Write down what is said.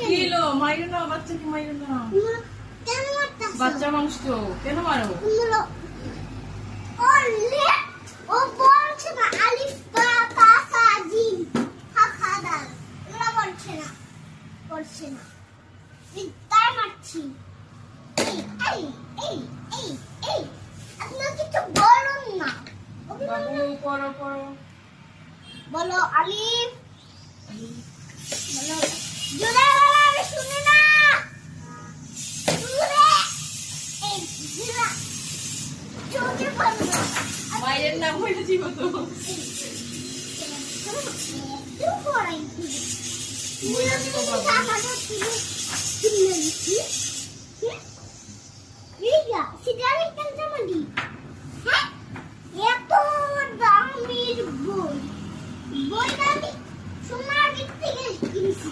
Kilo মাইরো না, বাচ্চাকে মাইরো না। বাচ্চা মাংস তো কেন মারো? ও বলছে না আলিফ বা তা সা জিম হা খা দাল, এগুলো বলছে না, বলছে না। তাই মারছি। এই এই এই এই এই আপনারা কিছু বলুন না। বাবু পড়ো পড়ো। বলো আলিফ, বলো জোরে বলো, আমি শুনি না। জোরে এই জোরে জোরে বলো। মায়ের নাম হইলে জীব তো। বইয়া দিব বাবু। এত দামের বই, বইটা আমি সোনার দিক থেকে কিনছি।